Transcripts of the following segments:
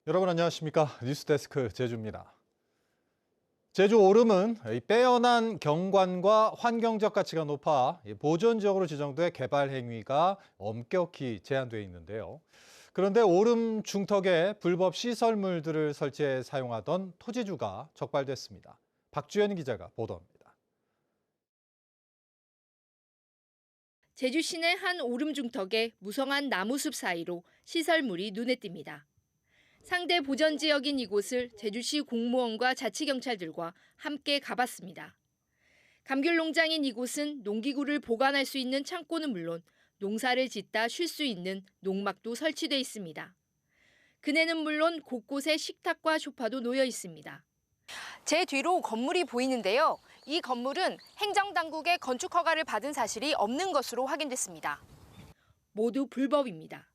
여러분 안녕하십니까? 뉴스데스크 제주입니다. 제주 오름은 빼어난 경관과 환경적 가치가 높아 보존지역으로 지정돼 개발 행위가 엄격히 제한돼 있는데요. 그런데 오름 중턱에 불법 시설물들을 설치해 사용하던 토지주가 적발됐습니다. 박주연 기자가 보도합니다. 제주 시내 한 오름 중턱의 무성한 나무숲 사이로 시설물이 눈에 띕니다. 상대 보전 지역인 이곳을 제주시 공무원과 자치경찰들과 함께 가봤습니다. 감귤 농장인 이곳은 농기구를 보관할 수 있는 창고는 물론 농사를 짓다 쉴 수 있는 농막도 설치돼 있습니다. 그네는 물론 곳곳에 식탁과 소파도 놓여 있습니다. 제 뒤로 건물이 보이는데요. 이 건물은 행정당국의 건축 허가를 받은 사실이 없는 것으로 확인됐습니다. 모두 불법입니다.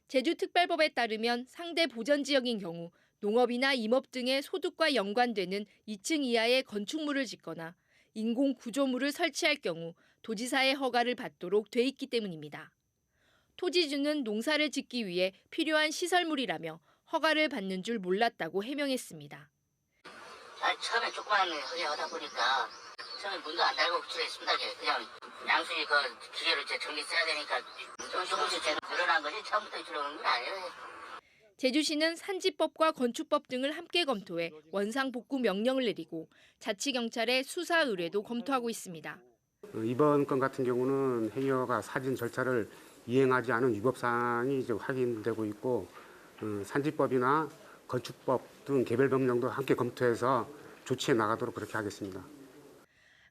제주특별법에 따르면 상대 보전지역인 경우 농업이나 임업 등의 소득과 연관되는 2층 이하의 건축물을 짓거나 인공구조물을 설치할 경우 도지사의 허가를 받도록 돼 있기 때문입니다. 토지주는 농사를 짓기 위해 필요한 시설물이라며 허가를 받는 줄 몰랐다고 해명했습니다. 처음에 조그만 허리 하다 보니까 처음에 문도 안 달고 구출했습니다. 그냥 양수지 그 기계를 정리 써야 되니까 조금씩 늘어난 거지 처음부터 들어오는 건 아니에요. 제주시는 산지법과 건축법 등을 함께 검토해 원상복구 명령을 내리고 자치경찰의 수사 의뢰도 검토하고 있습니다. 이번 건 같은 경우는 행여가 사진 절차를 이행하지 않은 위법 사항이 이제 확인되고 있고 산지법이나 건축법 등 개별 명령도 함께 검토해서 조치해 나가도록 그렇게 하겠습니다.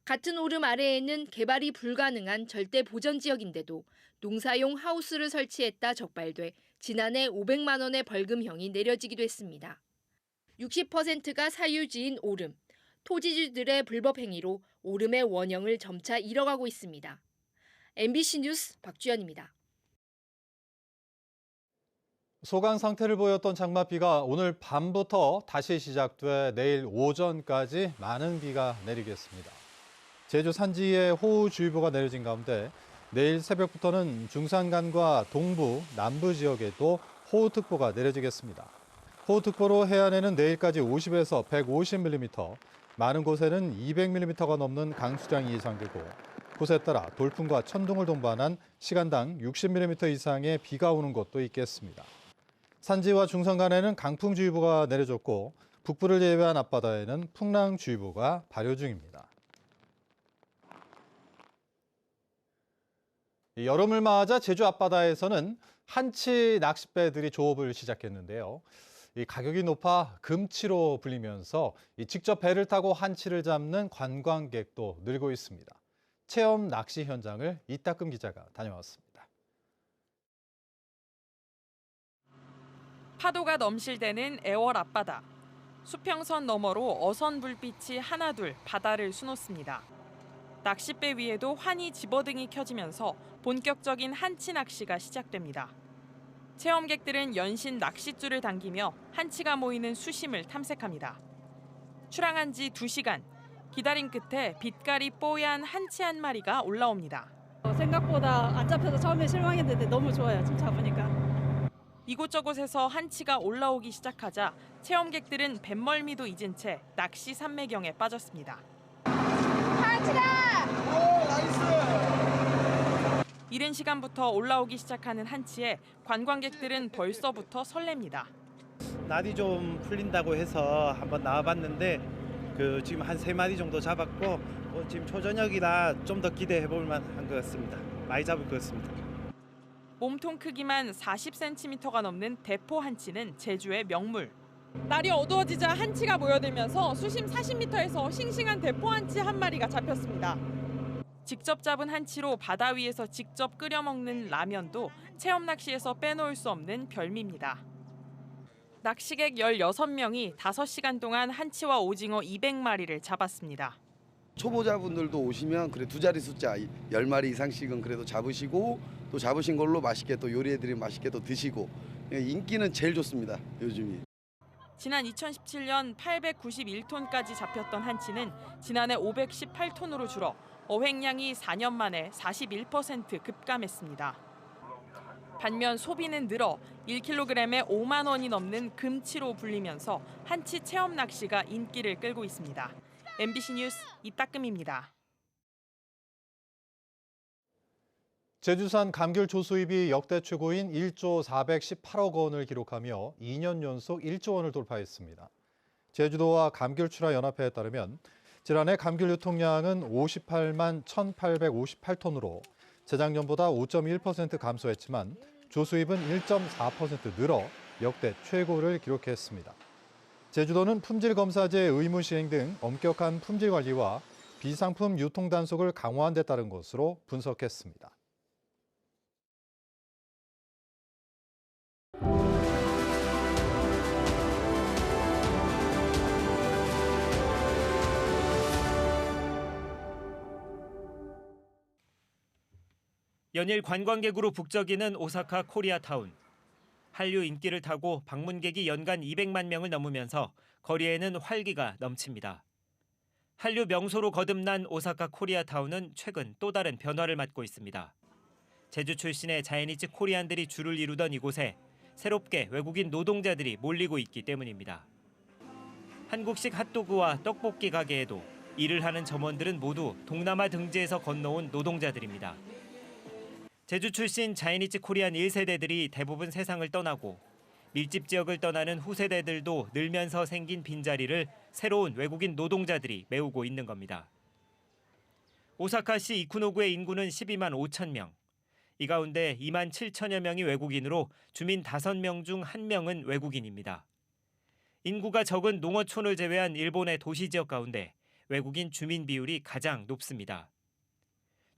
같은 오름 아래에는 개발이 불가능한 절대 보전 지역인데도 농사용 하우스를 설치했다 적발돼 지난해 500만 원의 벌금형이 내려지기도 했습니다. 60%가 사유지인 오름, 토지주들의 불법 행위로 오름의 원형을 점차 잃어가고 있습니다. MBC 뉴스 박주연입니다. 소강 상태를 보였던 장맛비가 오늘 밤부터 다시 시작돼 내일 오전까지 많은 비가 내리겠습니다. 제주 산지에 호우주의보가 내려진 가운데 내일 새벽부터는 중산간과 동부, 남부 지역에도 호우특보가 내려지겠습니다. 호우특보로 해안에는 내일까지 50에서 150mm, 많은 곳에는 200mm가 넘는 강수량이 예상되고 곳에 따라 돌풍과 천둥을 동반한 시간당 60mm 이상의 비가 오는 곳도 있겠습니다. 산지와 중산간에는 강풍주의보가 내려졌고 북부를 예외한 앞바다에는 풍랑주의보가 발효 중입니다. 여름을 맞아 제주 앞바다에서는 한치 낚싯배들이 조업을 시작했는데요. 가격이 높아 금치로 불리면서 직접 배를 타고 한치를 잡는 관광객도 늘고 있습니다. 체험 낚시 현장을 이따금 기자가 다녀왔습니다. 파도가 넘실대는 애월 앞바다. 수평선 너머로 어선 불빛이 하나둘 바다를 수놓습니다. 낚싯배 위에도 환히 집어등이 켜지면서 본격적인 한치 낚시가 시작됩니다. 체험객들은 연신 낚싯줄을 당기며 한치가 모이는 수심을 탐색합니다. 출항한 지 2시간, 기다림 끝에 빛깔이 뽀얀 한치 한 마리가 올라옵니다. 생각보다 안 잡혀서 처음에 실망했는데 너무 좋아요. 지금 잡으니까. 이곳저곳에서 한치가 올라오기 시작하자 체험객들은 뱃멀미도 잊은 채 낚시 산매경에 빠졌습니다. 한치다! 오, 나이스! 이른 시간부터 올라오기 시작하는 한치에 관광객들은 벌써부터 설렙니다. 날이 좀 풀린다고 해서 한번 나와봤는데 지금 한 3마리 정도 잡았고 지금 초저녁이라 좀 더 기대해 볼 만한 것 같습니다. 많이 잡을 것 같습니다. 몸통 크기만 40cm가 넘는 대포 한치는 제주의 명물. 날이 어두워지자 한치가 모여들면서 수심 40m에서 싱싱한 대포 한치 한 마리가 잡혔습니다. 직접 잡은 한치로 바다 위에서 직접 끓여 먹는 라면도 체험 낚시에서 빼놓을 수 없는 별미입니다. 낚시객 16명이 5시간 동안 한치와 오징어 200마리를 잡았습니다. 초보자분들도 오시면 그래 두 자리 숫자 10마리 이상씩은 그래도 잡으시고 또 잡으신 걸로 맛있게 또 요리해드리면 맛있게 또 드시고 인기는 제일 좋습니다. 요즘이. 지난 2017년 891톤까지 잡혔던 한치는 지난해 518톤으로 줄어 어획량이 4년 만에 41% 급감했습니다. 반면 소비는 늘어 1kg에 5만 원이 넘는 금치로 불리면서 한치 체험 낚시가 인기를 끌고 있습니다. MBC 뉴스 이따금입니다. 제주산 감귤 조수입이 역대 최고인 1조 418억 원을 기록하며 2년 연속 1조 원을 돌파했습니다. 제주도와 감귤출하연합회에 따르면 지난해 감귤 유통량은 58만 1,858톤으로 재작년보다 5.1% 감소했지만 조수입은 1.4% 늘어 역대 최고를 기록했습니다. 제주도는 품질검사제 의무 시행 등 엄격한 품질 관리와 비상품 유통 단속을 강화한 데 따른 것으로 분석했습니다. 연일 관광객으로 북적이는 오사카 코리아타운. 한류 인기를 타고 방문객이 연간 200만 명을 넘으면서 거리에는 활기가 넘칩니다. 한류 명소로 거듭난 오사카 코리아타운은 최근 또 다른 변화를 맞고 있습니다. 제주 출신의 자이니치 코리안들이 줄을 이루던 이곳에 새롭게 외국인 노동자들이 몰리고 있기 때문입니다. 한국식 핫도그와 떡볶이 가게에도 일을 하는 점원들은 모두 동남아 등지에서 건너온 노동자들입니다. 제주 출신 자이니치 코리안 1세대들이 대부분 세상을 떠나고 밀집 지역을 떠나는 후세대들도 늘면서 생긴 빈자리를 새로운 외국인 노동자들이 메우고 있는 겁니다. 오사카시 이쿠노구의 인구는 12만 5천 명. 이 가운데 2만 7천여 명이 외국인으로 주민 5명 중 1명은 외국인입니다. 인구가 적은 농어촌을 제외한 일본의 도시 지역 가운데 외국인 주민 비율이 가장 높습니다.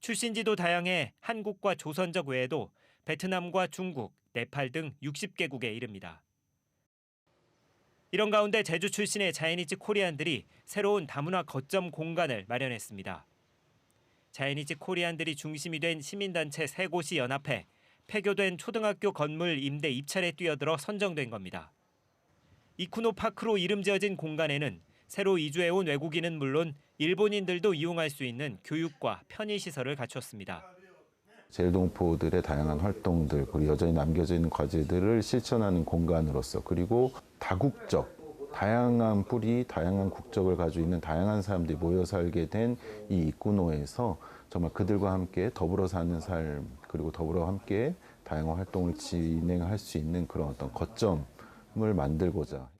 출신지도 다양해 한국과 조선족 외에도 베트남과 중국, 네팔 등 60개국에 이릅니다. 이런 가운데 제주 출신의 자이니치 코리안들이 새로운 다문화 거점 공간을 마련했습니다. 자이니치 코리안들이 중심이 된 시민단체 3곳이 연합해 폐교된 초등학교 건물 임대 입찰에 뛰어들어 선정된 겁니다. 이쿠노 파크로 이름 지어진 공간에는 새로 이주해온 외국인은 물론 일본인들도 이용할 수 있는 교육과 편의시설을 갖췄습니다. 제일동포들의 다양한 활동들, 그리고 여전히 남겨져 있는 과제들을 실천하는 공간으로서, 그리고 다국적, 다양한 뿌리, 다양한 국적을 가지고 있는 다양한 사람들이 모여 살게 된 이 이쿠노에서 정말 그들과 함께 더불어 사는 삶, 그리고 더불어 함께 다양한 활동을 진행할 수 있는 그런 어떤 거점을 만들고자.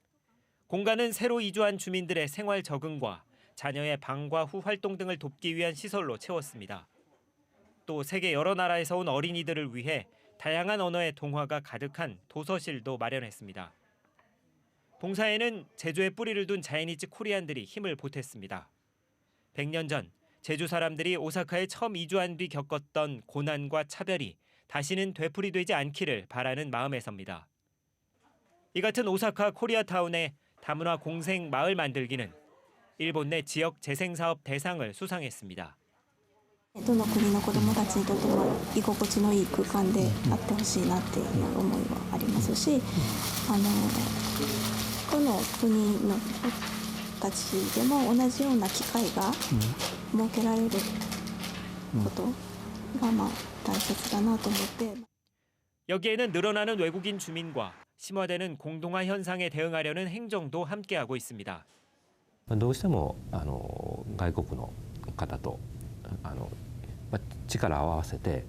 공간은 새로 이주한 주민들의 생활 적응과 자녀의 방과 후 활동 등을 돕기 위한 시설로 채웠습니다. 또 세계 여러 나라에서 온 어린이들을 위해 다양한 언어의 동화가 가득한 도서실도 마련했습니다. 봉사에는 제주에 뿌리를 둔 자이니치 코리안들이 힘을 보탰습니다. 100년 전 제주 사람들이 오사카에 처음 이주한 뒤 겪었던 고난과 차별이 다시는 되풀이되지 않기를 바라는 마음에서입니다. 이 같은 오사카 코리아타운의 다문화 공생 마을 만들기는 일본 내 지역 재생사업 대상을 수상했습니다. どの国の子どもたちにとっても居心地のいい空間であってほしいなっていう思いはありますし、この国の人たちでも同じような機会が設けられることが大切だなと思って。 여기에는 늘어나는 외국인 주민과 심화되는 공동화 현상에 대응하려는 행정도 함께하고 있습니다. どうしても外国の方と力を合わせて、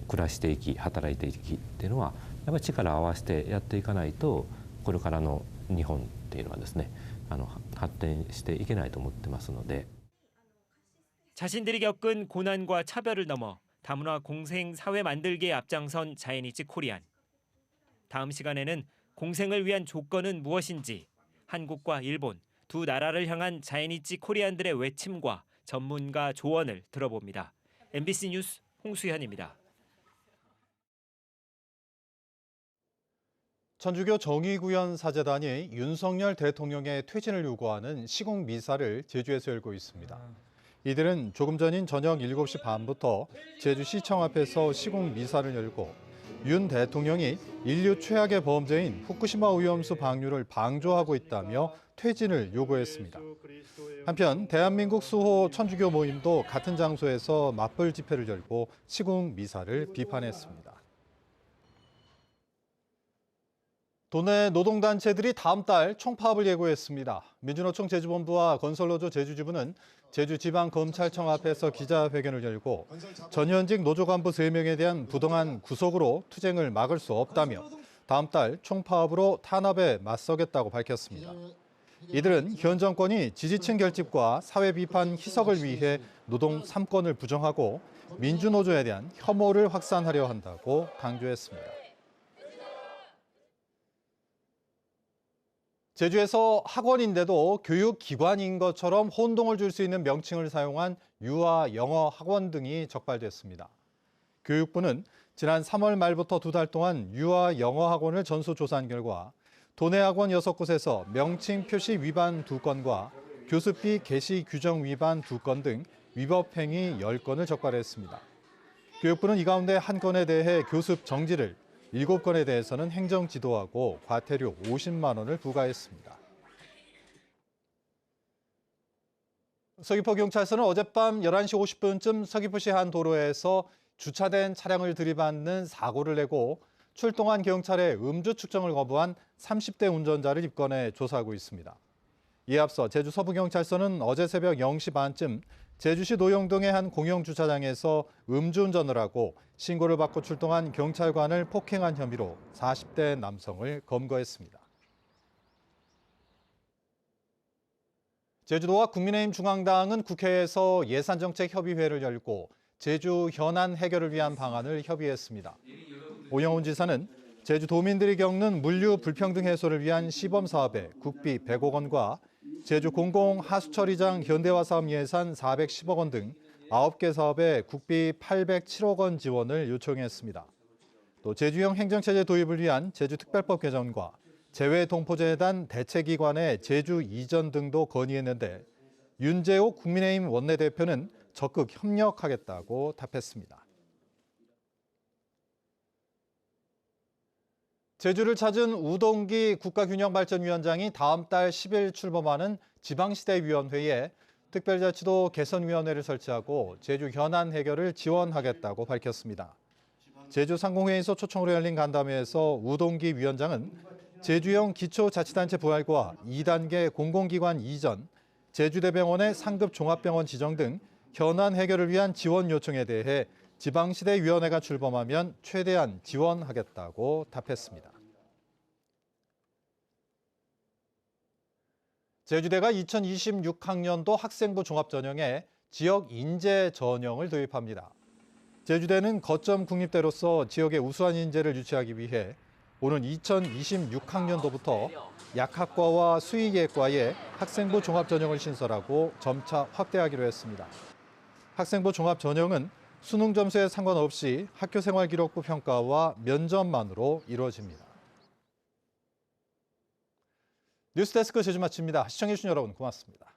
暮らしていき働いていきっていうのはやっぱり力を合わせてやっていかないとこれからの日本っていうのはですね発展していけないと思ってますので 자신들이 겪은 고난과 차별을 넘어 다문화 공생 사회 만들기에 앞장선 자이니치 코리안. 다음 시간에는 공생을 위한 조건은 무엇인지 한국과 일본 두 나라를 향한 자이니치 코리안들의 외침과 전문가 조언을 들어봅니다. MBC 뉴스 홍수현입니다. 천주교 정의구현 사재단이 윤석열 대통령의 퇴진을 요구하는 시국 미사를 제주에서 열고 있습니다. 이들은 조금 전인 저녁 7시 반부터 제주시청 앞에서 시국 미사를 열고 윤 대통령이 인류 최악의 범죄인 후쿠시마 오염수 방류를 방조하고 있다며 퇴진을 요구했습니다. 한편 대한민국 수호 천주교 모임도 같은 장소에서 맞불 집회를 열고 시국 미사를 비판했습니다. 도내 노동단체들이 다음 달 총파업을 예고했습니다. 민주노총 제주본부와 건설노조 제주지부는 제주지방검찰청 앞에서 기자회견을 열고 전현직 노조 간부 3명에 대한 부당한 구속으로 투쟁을 막을 수 없다며 다음 달 총파업으로 탄압에 맞서겠다고 밝혔습니다. 이들은 현 정권이 지지층 결집과 사회 비판 희석을 위해 노동 3권을 부정하고 민주노조에 대한 혐오를 확산하려 한다고 강조했습니다. 제주에서 학원인데도 교육기관인 것처럼 혼동을 줄 수 있는 명칭을 사용한 유아 영어 학원 등이 적발됐습니다. 교육부는 지난 3월 말부터 2달 동안 유아 영어 학원을 전수조사한 결과 도내 학원 6곳에서 명칭 표시 위반 2건과 교습비 개시 규정 위반 2건 등 위법 행위 10건을 적발했습니다. 교육부는 이 가운데 1건에 대해 교습 정지를, 7건에 대해서는 행정 지도하고 과태료 50만 원을 부과했습니다. 서귀포경찰서는 어젯밤 11시 50분쯤 서귀포시 한 도로에서 주차된 차량을 들이받는 사고를 내고 출동한 경찰의 음주 측정을 거부한 30대 운전자를 입건해 조사하고 있습니다. 이에 앞서 제주 서부경찰서는 어제 새벽 0시 반쯤 제주시 노영동의 한 공영주차장에서 음주운전을 하고 신고를 받고 출동한 경찰관을 폭행한 혐의로 40대 남성을 검거했습니다. 제주도와 국민의힘 중앙당은 국회에서 예산정책협의회를 열고 제주 현안 해결을 위한 방안을 협의했습니다. 오영훈 지사는 제주도민들이 겪는 물류 불평등 해소를 위한 시범사업에 국비 100억 원과 제주 공공하수처리장 현대화 사업 예산 410억 원 등 9개 사업에 국비 807억 원 지원을 요청했습니다. 또 제주형 행정체제 도입을 위한 제주특별법 개정과 재외동포재단 대책기관의 제주 이전 등도 건의했는데 윤재옥 국민의힘 원내대표는 적극 협력하겠다고 답했습니다. 제주를 찾은 우동기 국가균형발전위원장이 다음 달 10일 출범하는 지방시대위원회에 특별자치도 개선위원회를 설치하고 제주 현안 해결을 지원하겠다고 밝혔습니다. 제주 상공회의소 초청으로 열린 간담회에서 우동기 위원장은 제주형 기초자치단체 부활과 2단계 공공기관 이전, 제주대병원의 상급 종합병원 지정 등 현안 해결을 위한 지원 요청에 대해 지방시대위원회가 출범하면 최대한 지원하겠다고 답했습니다. 제주대가 2026학년도 학생부 종합전형에 지역 인재 전형을 도입합니다. 제주대는 거점 국립대로서 지역의 우수한 인재를 유치하기 위해 오는 2026학년도부터 약학과와 수의예과에 학생부 종합전형을 신설하고 점차 확대하기로 했습니다. 학생부 종합전형은 수능 점수에 상관없이 학교생활기록부 평가와 면접만으로 이루어집니다. 뉴스데스크 제주 마칩니다. 시청해주신 여러분 고맙습니다.